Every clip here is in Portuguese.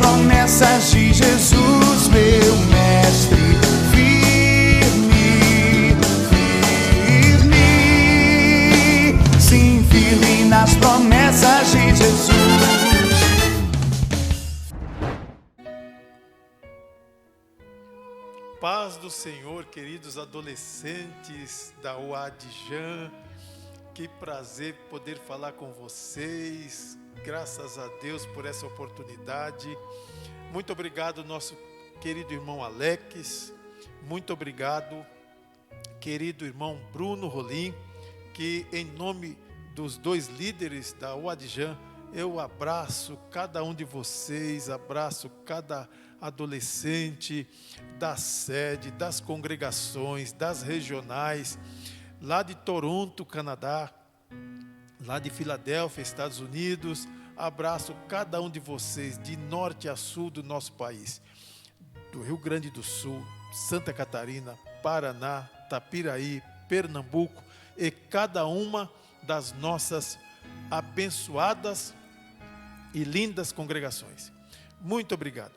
promessas de Jesus, meu mestre. Firme, firme, sim, firme nas promessas de Jesus. Paz do Senhor, queridos adolescentes da UADJAN. Que prazer poder falar com vocês. Graças a Deus por essa oportunidade. Muito obrigado, nosso querido irmão Alex. Muito obrigado, querido irmão Bruno Rolim, que em nome dos dois líderes da UADJAN, eu abraço cada um de vocês, abraço cada adolescente da sede, das congregações, das regionais, lá de Toronto, Canadá, lá de Filadélfia, Estados Unidos. Abraço cada um de vocês, de norte a sul do nosso país, do Rio Grande do Sul, Santa Catarina, Paraná, Tapiraí, Pernambuco e cada uma das nossas abençoadas e lindas congregações. Muito obrigado.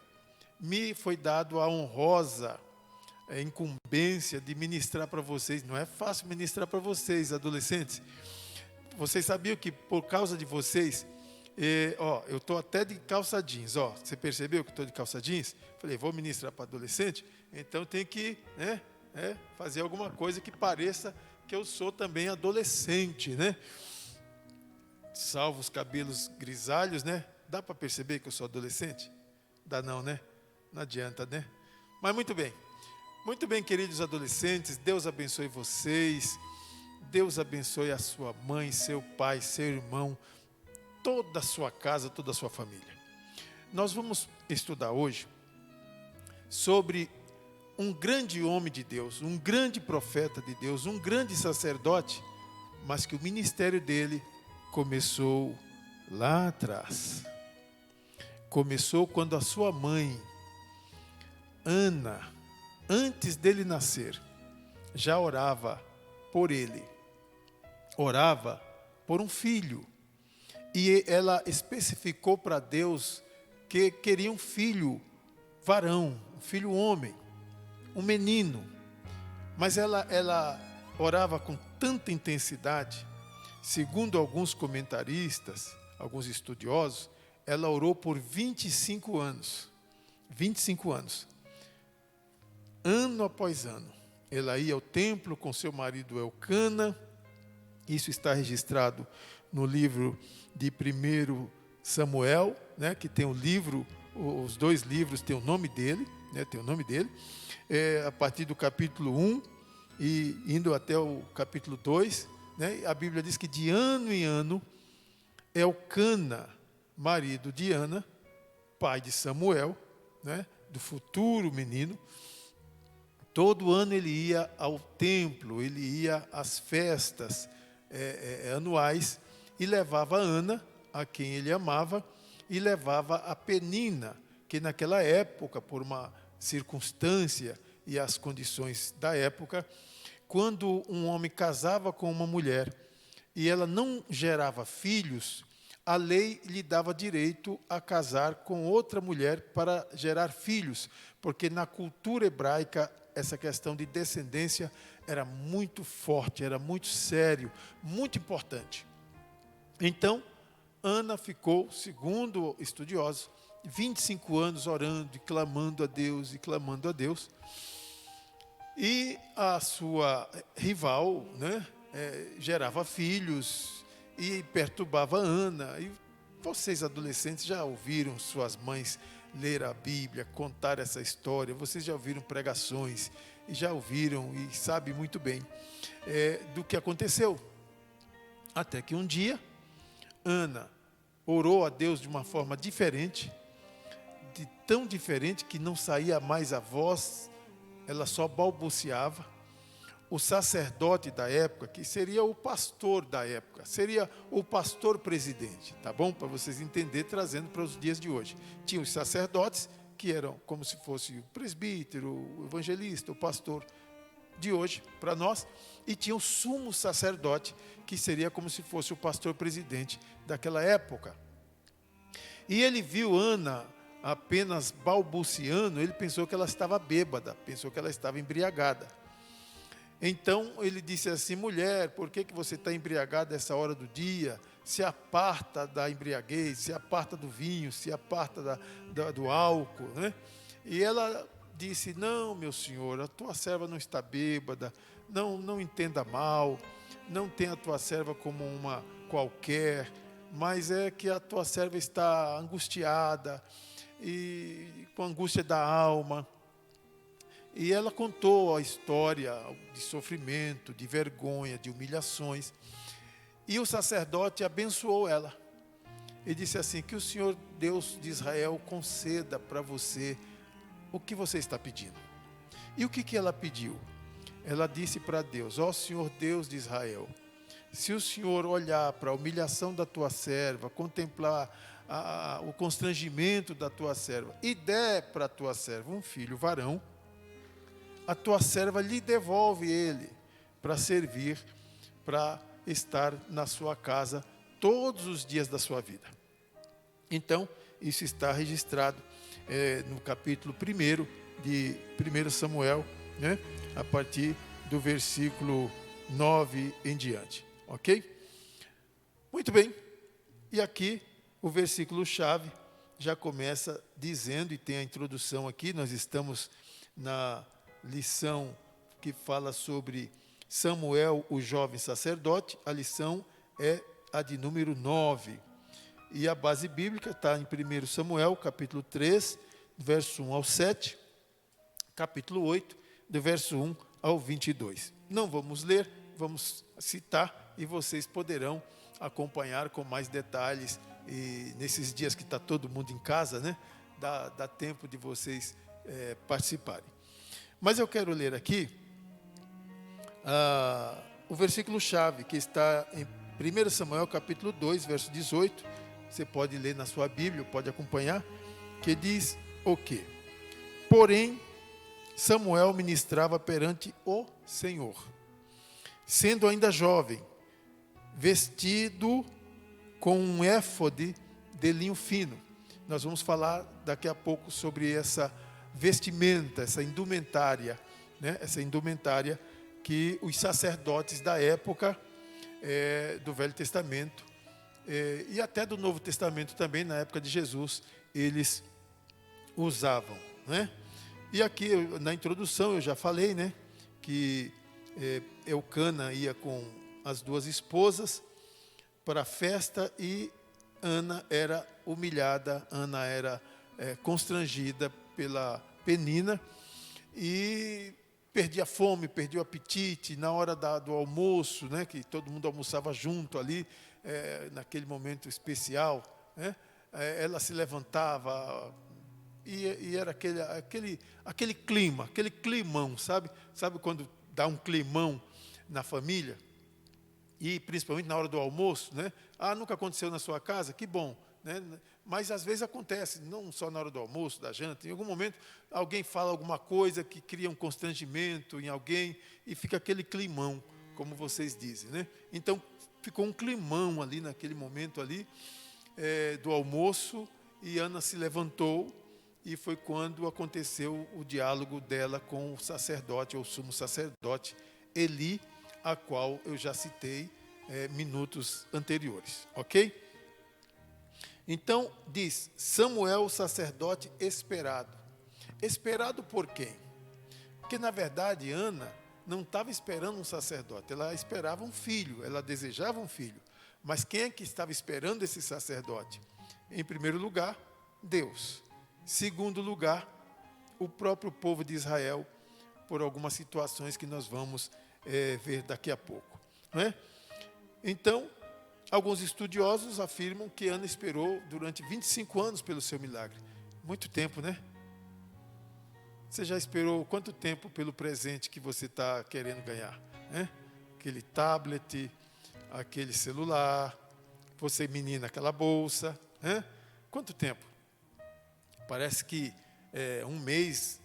Me foi dado a honrosa incumbência de ministrar para vocês. Não é fácil ministrar para vocês, adolescentes. Vocês sabiam que por causa de vocês, eu estou até de calça jeans. Você percebeu que estou de calça jeans? Falei, vou ministrar para adolescente, então tem que fazer alguma coisa que pareça que eu sou também adolescente, né? Salvo os cabelos grisalhos, né? Dá para perceber que eu sou adolescente? Dá não, né? Não adianta, né? Mas muito bem, queridos adolescentes, Deus abençoe vocês, Deus abençoe a sua mãe, seu pai, seu irmão, toda a sua casa, toda a sua família. Nós vamos estudar hoje sobre um grande homem de Deus, um grande profeta de Deus, um grande sacerdote, mas que o ministério dele começou lá atrás. Começou quando a sua mãe, Ana, antes dele nascer, já orava por ele. Orava por um filho. E ela especificou para Deus que queria um filho varão, um filho homem, um menino. Mas ela orava com tanta intensidade, segundo alguns comentaristas, alguns estudiosos, ela orou por 25 anos. 25 anos. Ano após ano. Ela ia ao templo com seu marido Elcana. Isso está registrado no livro de 1 Samuel, né, que tem o livro, os dois livros têm o nome dele, né, tem o nome dele. A partir do capítulo 1 e indo até o capítulo 2, né, a Bíblia diz que de ano em ano, Elcana, marido de Ana, pai de Samuel, né, do futuro menino, todo ano ele ia ao templo, ele ia às festas anuais e levava a Ana, a quem ele amava, e levava a Penina, que naquela época, por uma circunstância e as condições da época, quando um homem casava com uma mulher e ela não gerava filhos, a lei lhe dava direito a casar com outra mulher para gerar filhos, porque na cultura hebraica essa questão de descendência era muito forte, era muito sério, muito importante. Então, Ana ficou, segundo estudiosos, 25 anos orando e clamando a Deus e clamando a Deus. E a sua rival, né, gerava filhos e perturbava Ana. E vocês adolescentes já ouviram suas mães ler a Bíblia, contar essa história, vocês já ouviram pregações, e já ouviram e sabem muito bem do que aconteceu. Até que um dia, Ana orou a Deus de uma forma diferente, tão diferente que não saía mais a voz, ela só balbuciava. O sacerdote da época, que seria o pastor da época, seria o pastor presidente, tá bom? Para vocês entenderem, trazendo para os dias de hoje. Tinha os sacerdotes, que eram como se fosse o presbítero, o evangelista, o pastor de hoje, para nós, e tinha o sumo sacerdote, que seria como se fosse o pastor presidente daquela época. E ele viu Ana apenas balbuciando, ele pensou que ela estava bêbada, pensou que ela estava embriagada. Então ele disse assim: mulher, por que você está embriagada essa hora do dia? Se aparta da embriaguez, se aparta do vinho, se aparta do álcool, né? E ela disse: não, meu senhor, a tua serva não está bêbada, não entenda mal, não tenha a tua serva como uma qualquer, mas é que a tua serva está angustiada, e com angústia da alma. E ela contou a história de sofrimento, de vergonha, de humilhações. E o sacerdote abençoou ela. E disse assim: que o Senhor Deus de Israel conceda para você o que você está pedindo. E o que ela pediu? Ela disse para Deus: ó Senhor Deus de Israel, se o Senhor olhar para a humilhação da tua serva, contemplar o constrangimento da tua serva e der para a tua serva um filho varão, a tua serva lhe devolve ele para servir, para estar na sua casa todos os dias da sua vida. Então, isso está registrado no capítulo 1 de 1 Samuel, né? A partir do versículo 9 em diante. Ok? Muito bem. E aqui o versículo-chave já começa dizendo, e tem a introdução aqui, nós estamos na lição que fala sobre Samuel, o jovem sacerdote. A lição é a de número 9. E a base bíblica está em 1 Samuel, capítulo 3, verso 1 ao 7, capítulo 8, do verso 1 ao 22. Não vamos ler, vamos citar, e vocês poderão acompanhar com mais detalhes. E nesses dias que está todo mundo em casa, né, dá tempo de vocês participarem. Mas eu quero ler aqui o versículo-chave, que está em 1 Samuel, capítulo 2, verso 18. Você pode ler na sua Bíblia, pode acompanhar, que diz o quê? Porém, Samuel ministrava perante o Senhor, sendo ainda jovem, vestido com um éfode de linho fino. Nós vamos falar daqui a pouco sobre essa vestimenta, essa indumentária, né? Essa indumentária que os sacerdotes da época do Velho Testamento e até do Novo Testamento também, na época de Jesus, eles usavam, né? E aqui na introdução eu já falei, né, que Eucana ia com as duas esposas para a festa e Ana era humilhada, Ana era constrangida pela Penina e perdia a fome, perdia o apetite na hora do almoço, né, que todo mundo almoçava junto ali, naquele momento especial, né, ela se levantava e era aquele clima, aquele climão, sabe quando dá um climão na família? E principalmente na hora do almoço, né? Nunca aconteceu na sua casa? Que bom, né? Mas às vezes acontece, não só na hora do almoço, da janta, em algum momento alguém fala alguma coisa que cria um constrangimento em alguém e fica aquele climão, como vocês dizem, né? Então ficou um climão ali naquele momento ali do almoço, e Ana se levantou, e foi quando aconteceu o diálogo dela com o sacerdote, ou sumo sacerdote, Eli, a qual eu já citei minutos anteriores, ok? Então, diz, Samuel, o sacerdote esperado. Esperado por quem? Porque, na verdade, Ana não estava esperando um sacerdote, ela esperava um filho, ela desejava um filho. Mas quem é que estava esperando esse sacerdote? Em primeiro lugar, Deus. Segundo lugar, o próprio povo de Israel, por algumas situações que nós vamos ver daqui a pouco, não é? Então, alguns estudiosos afirmam que Ana esperou durante 25 anos pelo seu milagre. Muito tempo, né? Você já esperou quanto tempo pelo presente que você está querendo ganhar, né? Aquele tablet, aquele celular, você menina, aquela bolsa, né? Quanto tempo? Parece que um mês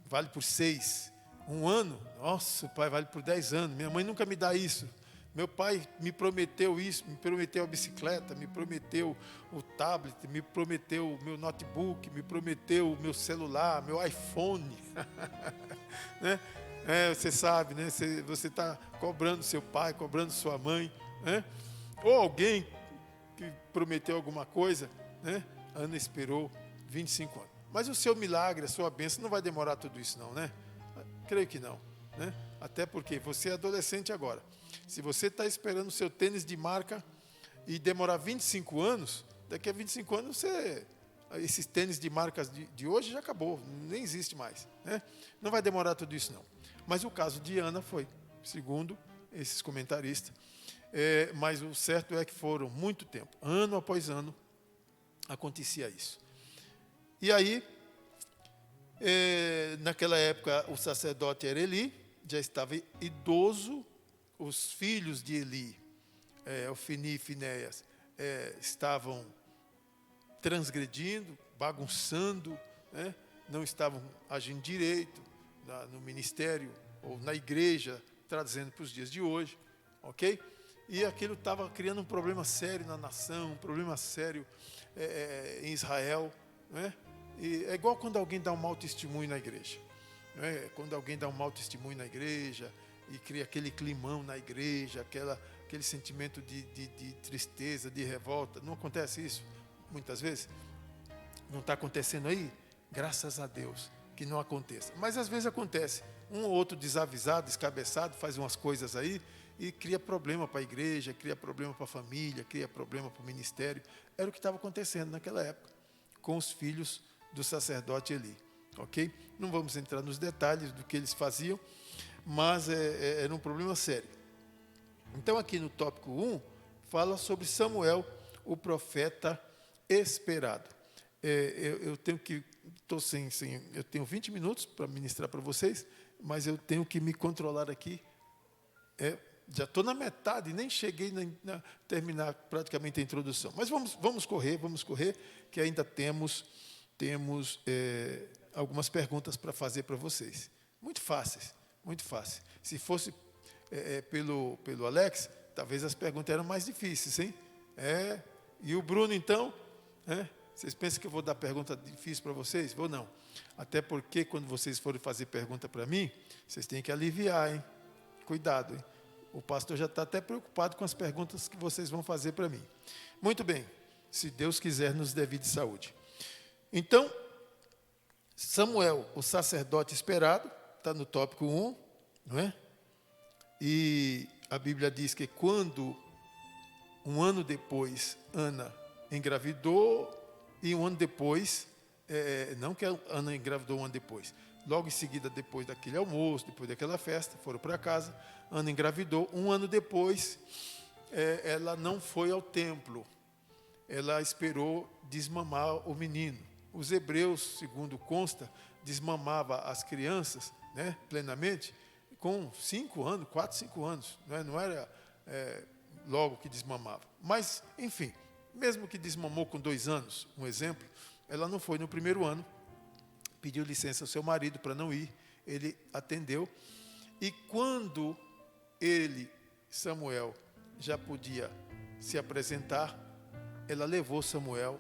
vale por 6. Um ano, nossa, o pai vale por 10 anos. Minha mãe nunca me dá isso. Meu pai me prometeu isso, me prometeu a bicicleta, me prometeu o tablet, me prometeu o meu notebook, me prometeu o meu celular, meu iPhone. Né? Você sabe, né? Você está cobrando seu pai, cobrando sua mãe, né? Ou alguém que prometeu alguma coisa, né? Ana esperou 25 anos. Mas o seu milagre, a sua bênção, não vai demorar tudo isso não, né? Creio que não, né? Até porque você é adolescente agora. Se você está esperando o seu tênis de marca e demorar 25 anos, daqui a 25 anos esses tênis de marcas de hoje já acabou, nem existe mais, né? Não vai demorar tudo isso não. Mas o caso de Ana foi, segundo esses comentaristas, mas o certo é que foram muito tempo, ano após ano, acontecia isso. E aí, naquela época, o sacerdote era Eli, já estava idoso, os filhos de Eli, Ofni e Finéias, estavam transgredindo, bagunçando, né? Não estavam agindo direito no ministério ou na igreja, trazendo para os dias de hoje, ok? E aquilo estava criando um problema sério na nação, um problema sério em Israel, né? E é igual quando alguém dá um mau testemunho na igreja, né? Quando alguém dá um mau testemunho na igreja e cria aquele climão na igreja, aquele sentimento de tristeza, de revolta. Não acontece isso muitas vezes? Não está acontecendo aí? Graças a Deus que não aconteça. Mas às vezes acontece. Um ou outro desavisado, descabeçado, faz umas coisas aí e cria problema para a igreja, cria problema para a família, cria problema para o ministério. Era o que estava acontecendo naquela época com os filhos do sacerdote Eli. Ok? Não vamos entrar nos detalhes do que eles faziam, mas era um problema sério. Então, aqui no tópico 1, fala sobre Samuel, o profeta esperado. Eu tenho que... eu tenho 20 minutos para ministrar para vocês, mas eu tenho que me controlar aqui. Já estou na metade, nem cheguei a terminar praticamente a introdução. Mas vamos correr, que ainda temos algumas perguntas para fazer para vocês. Muito fáceis, muito fácil. Se fosse pelo Alex, talvez as perguntas eram mais difíceis, hein? E o Bruno, então? Vocês pensam que eu vou dar pergunta difícil para vocês? Vou não. Até porque quando vocês forem fazer pergunta para mim, vocês têm que aliviar, hein? Cuidado, hein? O pastor já está até preocupado com as perguntas que vocês vão fazer para mim. Muito bem, se Deus quiser, nos dê vida e saúde. Então, Samuel, o sacerdote esperado, está no tópico 1, não é? E a Bíblia diz que quando, um ano depois, Ana engravidou, e um ano depois, não que a Ana engravidou um ano depois, logo em seguida, depois daquele almoço, depois daquela festa, foram para casa, Ana engravidou. Um ano depois, ela não foi ao templo, ela esperou desmamar o menino. Os hebreus, segundo consta, desmamava as crianças, né, plenamente, com 5 anos, 4, 5 anos, né, não era logo que desmamava. Mas, enfim, mesmo que desmamou com 2 anos, um exemplo, ela não foi no primeiro ano, pediu licença ao seu marido para não ir, ele atendeu, e quando Samuel, já podia se apresentar, ela levou Samuel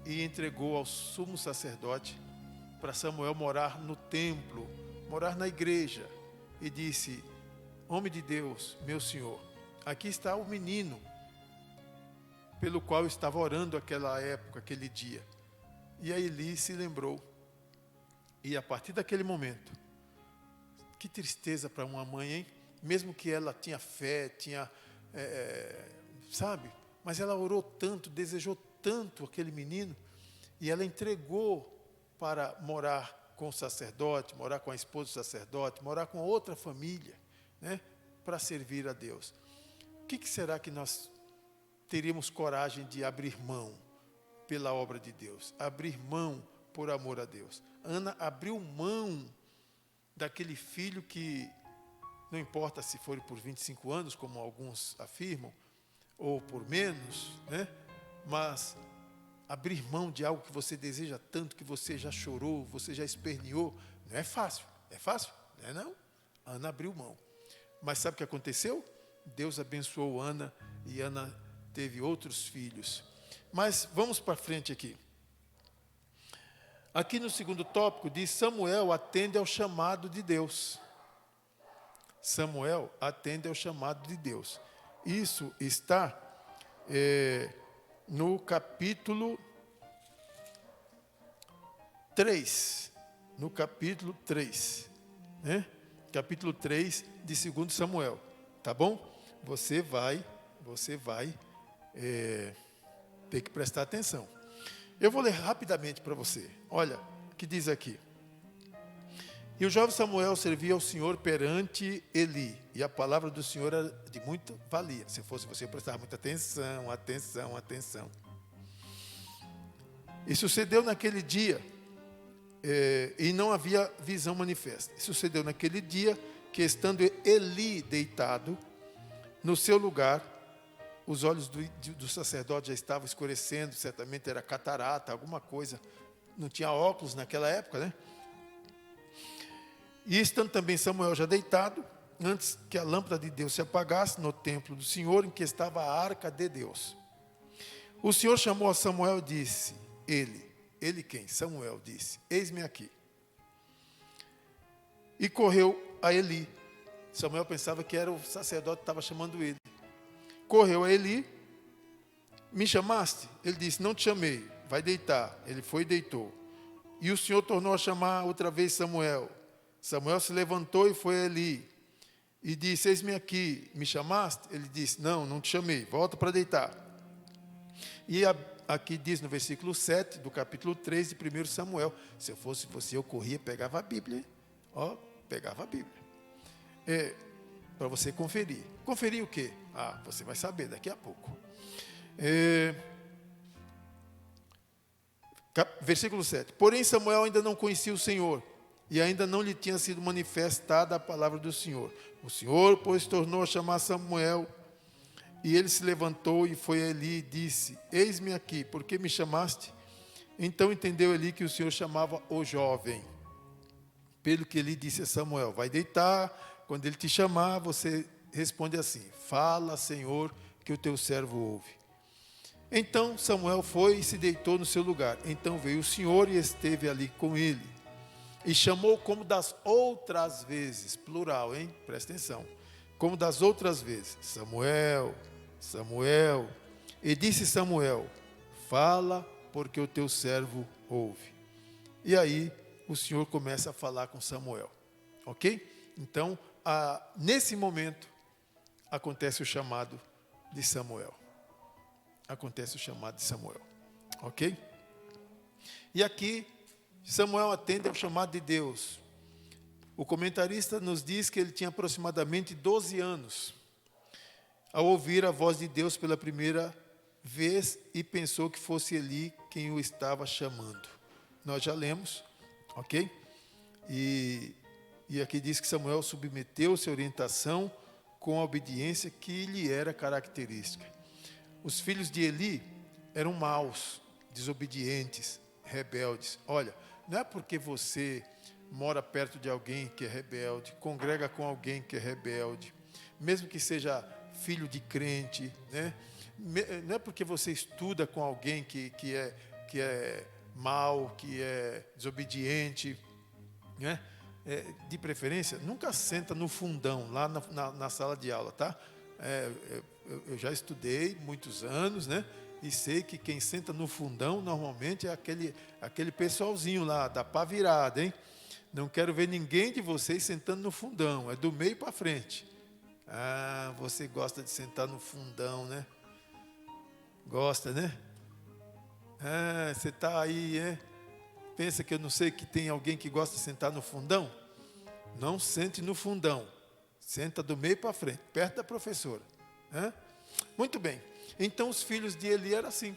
e entregou ao sumo sacerdote para Samuel morar no templo, morar na igreja, e disse: homem de Deus, meu senhor, aqui está o menino pelo qual eu estava orando aquela época, aquele dia. E aí Eli se lembrou. E a partir daquele momento, que tristeza para uma mãe, hein? Mesmo que ela tinha fé, sabe? Mas ela orou tanto, desejou tanto aquele menino, e ela entregou para morar com o sacerdote, morar com a esposa do sacerdote, morar com outra família, né? Para servir a Deus. O que será que nós teríamos coragem de abrir mão pela obra de Deus? Abrir mão por amor a Deus. Ana abriu mão daquele filho que, não importa se for por 25 anos, como alguns afirmam, ou por menos, né? Mas abrir mão de algo que você deseja tanto, que você já chorou, você já esperneou, não é fácil. É fácil? Não é não? Ana abriu mão. Mas sabe o que aconteceu? Deus abençoou Ana e Ana teve outros filhos. Mas vamos para frente aqui. Aqui no segundo tópico diz: Samuel atende ao chamado de Deus. Samuel atende ao chamado de Deus. Isso está no capítulo 3. No capítulo 3. Né? Capítulo 3 de 2 Samuel. Tá bom? Você vai ter que prestar atenção. Eu vou ler rapidamente para você. Olha o que diz aqui. E o jovem Samuel servia ao Senhor perante Eli, e a palavra do Senhor era de muita valia. Se fosse você, prestar muita atenção. E sucedeu naquele dia, e não havia visão manifesta. E sucedeu naquele dia que, estando Eli deitado no seu lugar, os olhos do sacerdote já estavam escurecendo, certamente era catarata, alguma coisa. Não tinha óculos naquela época, né? E estando também Samuel já deitado, antes que a lâmpada de Deus se apagasse no templo do Senhor, em que estava a arca de Deus. O Senhor chamou a Samuel e disse: Ele quem? Samuel disse: Eis-me aqui. E correu a Eli. Samuel pensava que era o sacerdote que estava chamando ele. Correu a Eli: Me chamaste? Ele disse: Não te chamei, vai deitar. Ele foi e deitou. E o Senhor tornou a chamar outra vez Samuel. Samuel se levantou e foi a Eli. E disse: Eis-me aqui, me chamaste? Ele disse: Não te chamei, volta para deitar. E aqui diz no versículo 7 do capítulo 3 de 1 Samuel. Se eu fosse você, eu corria, pegava a Bíblia. Pegava a Bíblia. Para você conferir. Conferir o quê? Você vai saber daqui a pouco. Versículo 7. Porém Samuel ainda não conhecia o Senhor, e ainda não lhe tinha sido manifestada a palavra do Senhor. O Senhor, pois, tornou a chamar Samuel, e ele se levantou e foi a Eli e disse: Eis-me aqui, por que me chamaste? Então entendeu Eli que o Senhor chamava o jovem. Pelo que Eli disse a Samuel: Vai deitar, quando ele te chamar, você responde assim: Fala, Senhor, que o teu servo ouve. Então Samuel foi e se deitou no seu lugar. Então veio o Senhor e esteve ali com ele. E chamou como das outras vezes, plural, hein? Presta atenção. Como das outras vezes: Samuel, Samuel. E disse Samuel: Fala, porque o teu servo ouve. E aí o Senhor começa a falar com Samuel. Ok? Então, nesse momento, acontece o chamado de Samuel. Acontece o chamado de Samuel. Ok? E aqui, Samuel atende ao chamado de Deus. O comentarista nos diz que ele tinha aproximadamente 12 anos ao ouvir a voz de Deus pela primeira vez e pensou que fosse Eli quem o estava chamando. Nós já lemos, ok? E aqui diz que Samuel submeteu-se à orientação com a obediência que lhe era característica. Os filhos de Eli eram maus, desobedientes, rebeldes. Olha, não é porque você mora perto de alguém que é rebelde, congrega com alguém que é rebelde, mesmo que seja filho de crente, né? Não é porque você estuda com alguém que é mau, que é desobediente, né? De preferência, nunca senta no fundão, lá na sala de aula, tá? Eu já estudei muitos anos, né? E sei que quem senta no fundão, normalmente, é aquele pessoalzinho lá, da pá virada, hein? Não quero ver ninguém de vocês sentando no fundão, é do meio para frente. Você gosta de sentar no fundão, né? Gosta, né? Você está aí, pensa que eu não sei que tem alguém que gosta de sentar no fundão? Não sente no fundão. Senta do meio para frente, perto da professora. Muito bem. Então os filhos de Eli eram assim.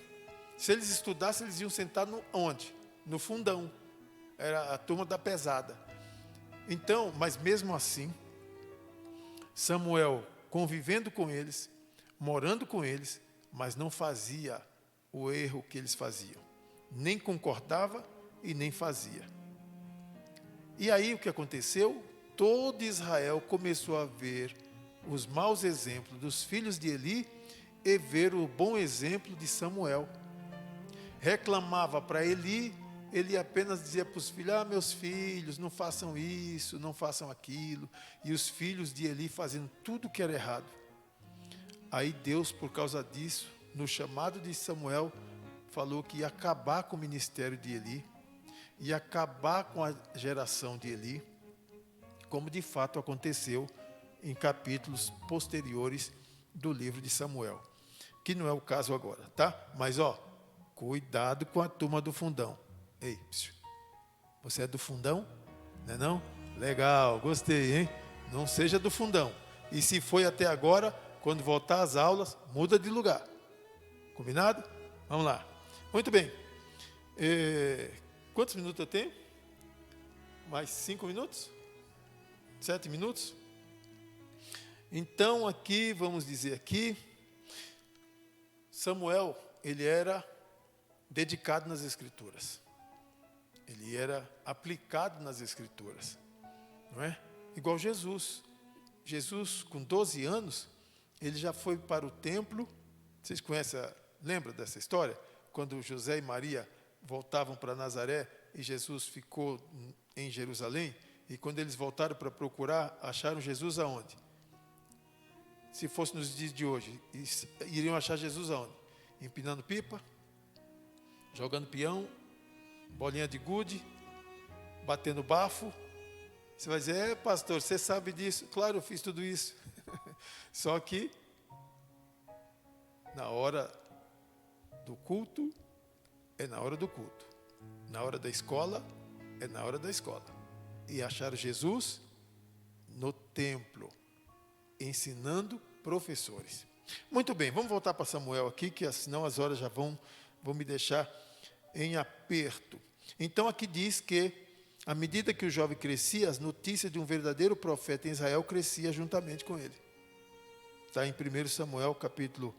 Se eles estudassem, eles iam sentar onde? No fundão. Era a turma da pesada. Então, mas mesmo assim, Samuel convivendo com eles, morando com eles, mas não fazia o erro que eles faziam. Nem concordava e nem fazia. E aí o que aconteceu? Todo Israel começou a ver os maus exemplos dos filhos de Eli e ver o bom exemplo de Samuel. Reclamava para Eli, ele apenas dizia para os filhos: meus filhos, não façam isso, não façam aquilo. E os filhos de Eli fazendo tudo que era errado. Aí Deus, por causa disso, no chamado de Samuel, falou que ia acabar com o ministério de Eli, ia acabar com a geração de Eli, como de fato aconteceu em capítulos posteriores do livro de Samuel, que não é o caso agora, tá? Mas cuidado com a turma do fundão. Ei, você é do fundão? Não é não? Legal, gostei, hein? Não seja do fundão. E se foi até agora, quando voltar às aulas, muda de lugar. Combinado? Vamos lá. Muito bem. Quantos minutos eu tenho? Mais 5 minutos? 7 minutos? Então aqui, vamos dizer aqui, Samuel, ele era dedicado nas Escrituras. Ele era aplicado nas Escrituras. Não é? Igual Jesus. Jesus, com 12 anos, ele já foi para o templo. Vocês conhecem, lembra dessa história? Quando José e Maria voltavam para Nazaré e Jesus ficou em Jerusalém. E quando eles voltaram para procurar, acharam Jesus aonde? Se fosse nos dias de hoje, iriam achar Jesus aonde? Empinando pipa, jogando peão, bolinha de gude, batendo bafo. Você vai dizer: pastor, você sabe disso? Claro, eu fiz tudo isso. Só que na hora do culto, é na hora do culto. Na hora da escola, é na hora da escola. E acharam Jesus no templo, ensinando professores. Muito bem, vamos voltar para Samuel aqui, que senão as horas já vão me deixar em aperto. Então aqui diz que, à medida que o jovem crescia, as notícias de um verdadeiro profeta em Israel crescia juntamente com ele. Está em 1 Samuel, capítulo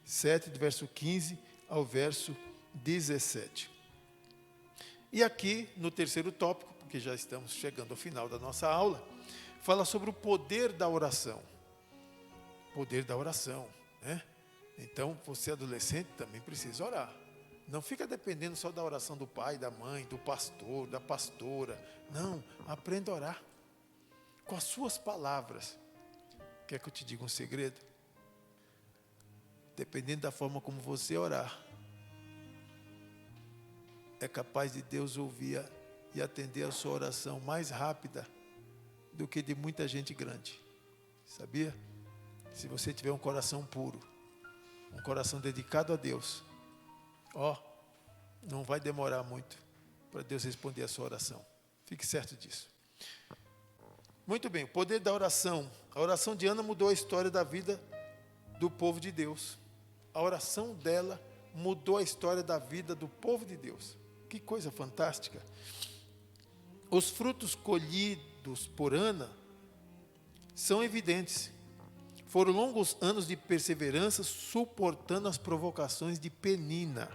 7, do verso 15 ao verso 17. E aqui, no terceiro tópico, porque já estamos chegando ao final da nossa aula, fala sobre o poder da oração. Poder da oração, né? Então, você adolescente também precisa orar. Não fica dependendo só da oração do pai, da mãe, do pastor, da pastora. Não, aprenda a orar com as suas palavras. Quer que eu te diga um segredo? Dependendo da forma como você orar, é capaz de Deus ouvir e atender a sua oração mais rápida do que de muita gente grande. Sabia? Se você tiver um coração puro, um coração dedicado a Deus, não vai demorar muito para Deus responder a sua oração. Fique certo disso. Muito bem, o poder da oração. A oração de Ana mudou a história da vida do povo de Deus. A oração dela mudou a história da vida do povo de Deus. Que coisa fantástica. Os frutos colhidos por Ana são evidentes. Foram longos anos de perseverança, suportando as provocações de Penina.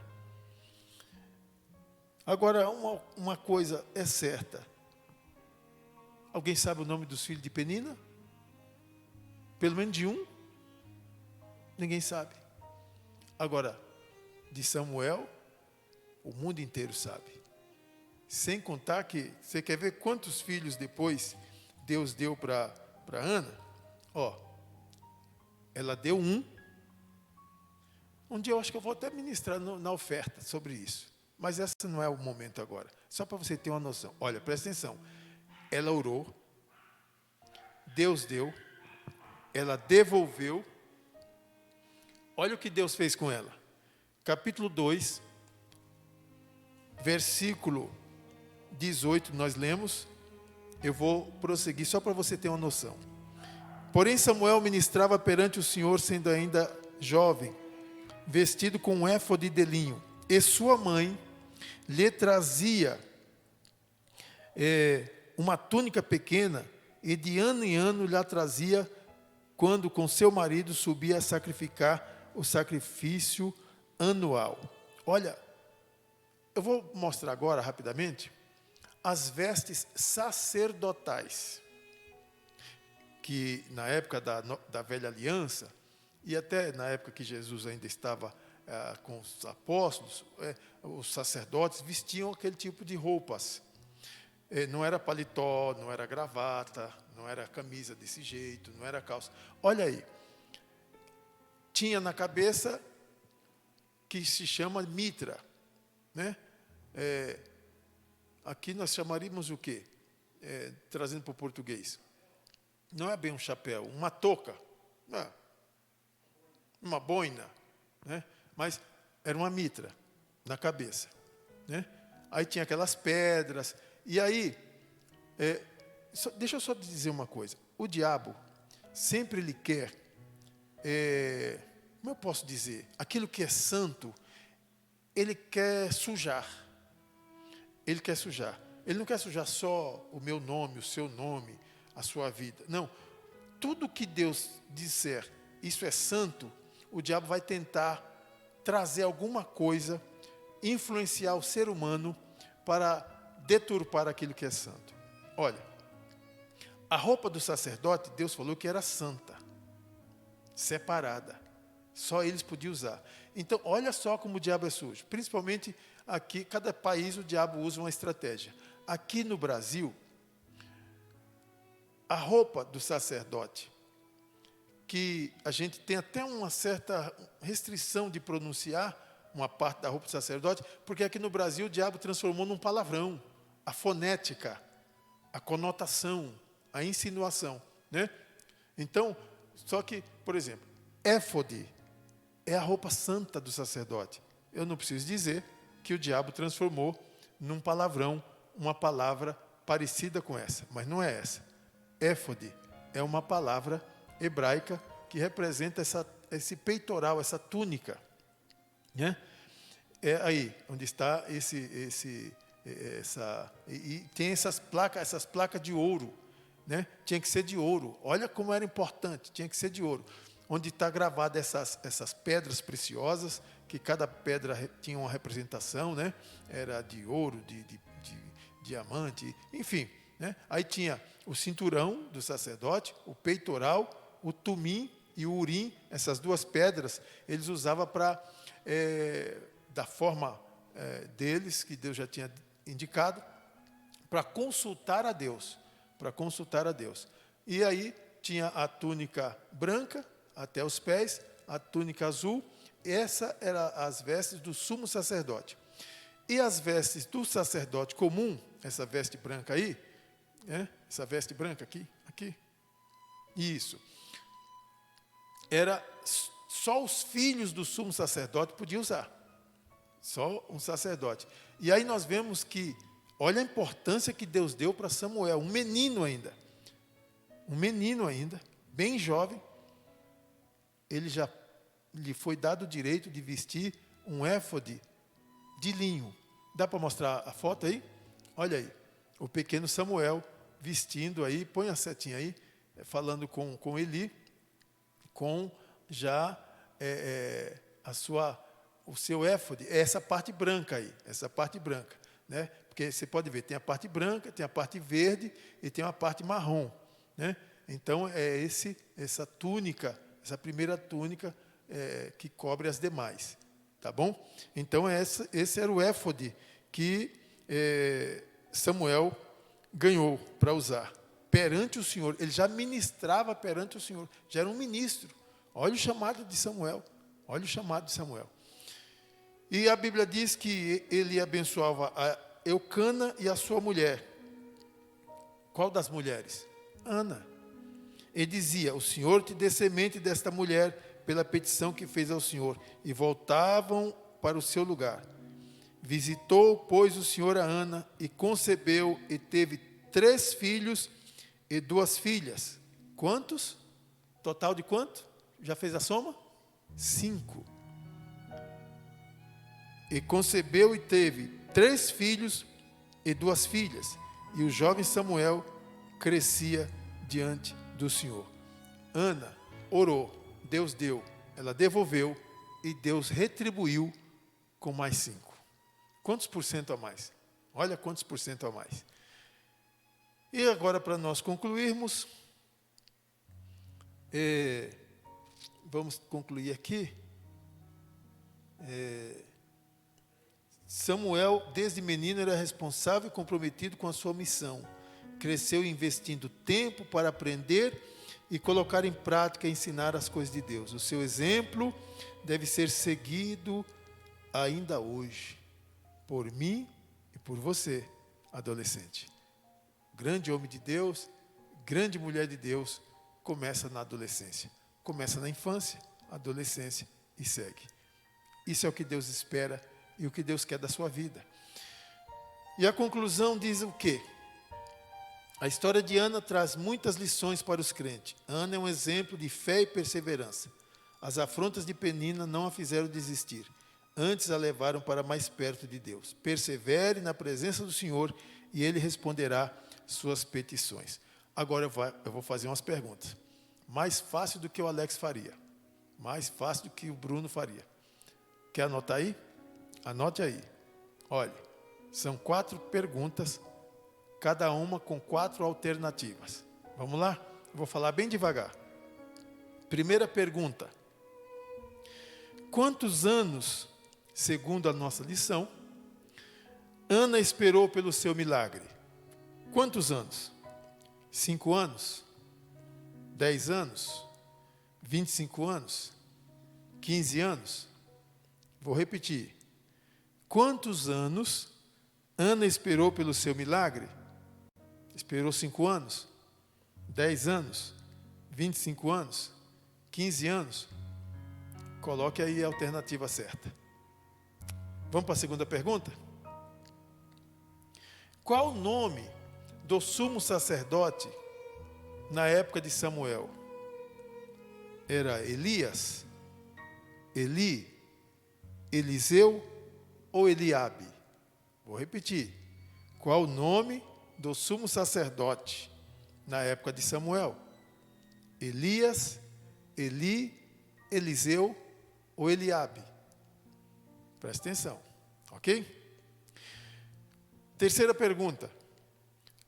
Agora, uma coisa é certa. Alguém sabe o nome dos filhos de Penina? Pelo menos de um? Ninguém sabe. Agora, de Samuel, o mundo inteiro sabe. Sem contar que, você quer ver quantos filhos depois Deus deu para Ana? Ela deu um. Um dia eu acho que eu vou até ministrar na oferta sobre isso. Mas esse não é o momento agora. Só para você ter uma noção. Olha, presta atenção. Ela orou. Deus deu. Ela devolveu. Olha o que Deus fez com ela. Capítulo 2, versículo 18, nós lemos. Eu vou prosseguir só para você ter uma noção. Porém Samuel ministrava perante o Senhor, sendo ainda jovem, vestido com um éfode de linho. E sua mãe lhe trazia uma túnica pequena, e de ano em ano lhe trazia, quando com seu marido subia a sacrificar o sacrifício anual. Olha, eu vou mostrar agora rapidamente as vestes sacerdotais que na época da velha aliança, e até na época que Jesus ainda estava com os apóstolos, os sacerdotes vestiam aquele tipo de roupas. Não era paletó, não era gravata, não era camisa desse jeito, não era calça. Olha aí, tinha na cabeça que se chama mitra, né? Aqui nós chamaríamos o quê? Trazendo para o português. Não é bem um chapéu, uma touca, uma boina, né? Mas era uma mitra na cabeça, né? Aí tinha aquelas pedras, e aí, deixa eu só dizer uma coisa, o diabo sempre ele quer, como eu posso dizer, aquilo que é santo, ele quer sujar, ele quer sujar, ele não quer sujar só o meu nome, o seu nome, a sua vida, não, tudo que Deus disser, isso é santo, o diabo vai tentar trazer alguma coisa, influenciar o ser humano para deturpar aquilo que é santo. Olha, a roupa do sacerdote, Deus falou que era santa, separada, só eles podiam usar. Então, olha só como o diabo é sujo, principalmente aqui, cada país o diabo usa uma estratégia. Aqui no Brasil, a roupa do sacerdote, que a gente tem até uma certa restrição de pronunciar uma parte da roupa do sacerdote, porque aqui no Brasil o diabo transformou num palavrão, a fonética, a conotação, a insinuação, né? Então, só que, por exemplo, éfode é a roupa santa do sacerdote. Eu não preciso dizer que o diabo transformou num palavrão uma palavra parecida com essa, mas não é essa. Éfode é uma palavra hebraica que representa esse peitoral, essa túnica, né? É aí onde está e tem essas placas de ouro, né? Tinha que ser de ouro. Olha como era importante, tinha que ser de ouro. Onde está gravada essas pedras preciosas, que cada pedra tinha uma representação, né? Era de ouro, de diamante, enfim, né? Aí tinha o cinturão do sacerdote, o peitoral, o tumim e o urim, essas duas pedras, eles usavam para, da forma deles, que Deus já tinha indicado, para consultar a Deus, E aí tinha a túnica branca até os pés, a túnica azul, essa era as vestes do sumo sacerdote. E as vestes do sacerdote comum, essa veste branca aí, essa veste branca aqui, isso. Era só os filhos do sumo sacerdote podiam usar. Só um sacerdote. E aí nós vemos que, olha a importância que Deus deu para Samuel, um menino ainda, bem jovem, lhe foi dado o direito de vestir um éfode de linho. Dá para mostrar a foto aí? Olha aí, o pequeno Samuel vestindo aí, põe a setinha aí, falando com Eli, com já o seu éfode, essa parte branca aí, né? Porque você pode ver, tem a parte branca, tem a parte verde e tem uma parte marrom, né? Então essa túnica, essa primeira túnica que cobre as demais, tá bom? Então esse era o éfode que Samuel ganhou para usar perante o Senhor. Ele já ministrava perante o Senhor, já era um ministro. Olha o chamado de Samuel, E a Bíblia diz que ele abençoava a Eucana e a sua mulher. Qual das mulheres? Ana. Ele dizia: o Senhor te dê semente desta mulher pela petição que fez ao Senhor. E voltavam para o seu lugar. Visitou, pois, o Senhor a Ana, e concebeu, e teve 3 filhos e 2 filhas. Quantos? Total de quanto? Já fez a soma? 5. E concebeu e teve 3 filhos e 2 filhas. E o jovem Samuel crescia diante do Senhor. Ana orou, Deus deu, ela devolveu, e Deus retribuiu com mais 5. Quantos por cento a mais? Olha quantos por cento a mais. E agora, para nós concluirmos, Vamos concluir aqui. Samuel, desde menino, era responsável e comprometido com a sua missão. Cresceu investindo tempo para aprender e colocar em prática e ensinar as coisas de Deus. O seu exemplo deve ser seguido ainda hoje, por mim e por você, adolescente. Grande homem de Deus, grande mulher de Deus, começa na adolescência. Começa na infância, adolescência e segue. Isso é o que Deus espera e o que Deus quer da sua vida. E a conclusão diz o quê? A história de Ana traz muitas lições para os crentes. Ana é um exemplo de fé e perseverança. As afrontas de Penina não a fizeram desistir. Antes a levaram para mais perto de Deus. Persevere na presença do Senhor e Ele responderá suas petições. Agora eu vou fazer umas perguntas. Mais fácil do que o Alex faria. Mais fácil do que o Bruno faria. Quer anotar aí? Anote aí. Olha, são 4 perguntas, cada uma com 4 alternativas. Vamos lá? Eu vou falar bem devagar. Primeira pergunta. Quantos anos, segundo a nossa lição, Ana esperou pelo seu milagre? Quantos anos? 5 anos? 10 anos? 25 anos? 15 anos? Vou repetir. Quantos anos Ana esperou pelo seu milagre? Esperou 5 anos? 10 anos? 25 anos? 15 anos? Coloque aí a alternativa certa. Vamos para a segunda pergunta? Qual o nome do sumo sacerdote na época de Samuel? Era Elias, Eli, Eliseu ou Eliabe? Vou repetir. Qual o nome do sumo sacerdote na época de Samuel? Elias, Eli, Eliseu ou Eliabe? Presta atenção, ok? Terceira pergunta.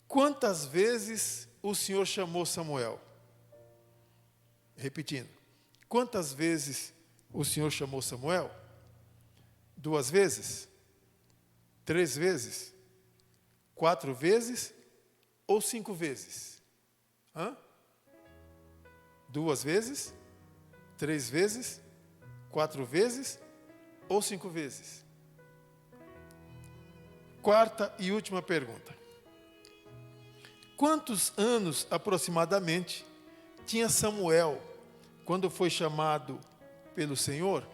Quantas vezes o Senhor chamou Samuel? Repetindo. Quantas vezes o Senhor chamou Samuel? 2 vezes? 3 vezes? 4 vezes? Ou 5 vezes? 2 vezes? 3 vezes? 4 vezes? Ou 5 vezes? Quarta e última pergunta. Quantos anos aproximadamente tinha Samuel quando foi chamado pelo Senhor?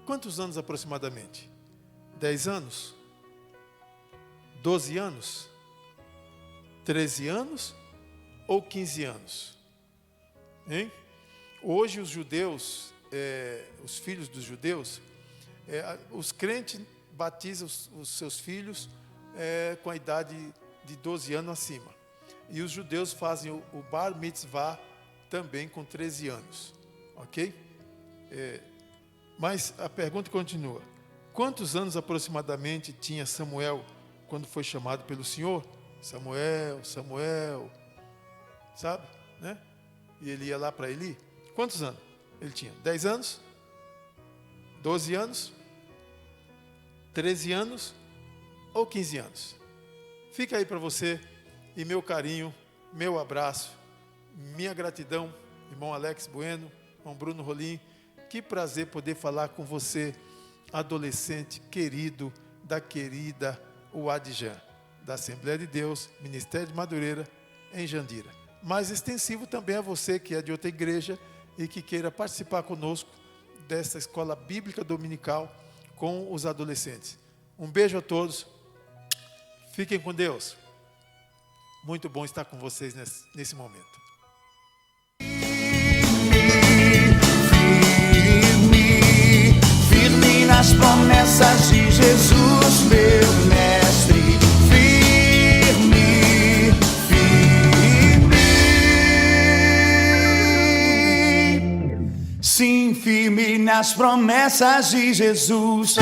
Quantos anos aproximadamente? 10 anos? 12 anos? 13 anos? Ou 15 anos? Hein? Hoje os judeus, os filhos dos judeus, os crentes batizam os seus filhos com a idade de 12 anos acima. E os judeus fazem o bar mitzvah também com 13 anos. Ok? Mas a pergunta continua. Quantos anos aproximadamente tinha Samuel quando foi chamado pelo Senhor? Samuel, Samuel, sabe? Né? E ele ia lá para Eli. Quantos anos ele tinha? 10 anos? 12 anos? 13 anos? Ou 15 anos? Fica aí para você e meu carinho, meu abraço, minha gratidão, irmão Alex Bueno, irmão Bruno Rolim. Que prazer poder falar com você, adolescente querido da querida Uadjan, da Assembleia de Deus, Ministério de Madureira, em Jandira. Mais extensivo também a você que é de outra igreja e que queira participar conosco dessa escola bíblica dominical com os adolescentes. Um beijo a todos. Fiquem com Deus. Muito bom estar com vocês nesse momento. Firme nas promessas de Jesus, meu mestre. Firme, firme. Sim, firme nas promessas de Jesus.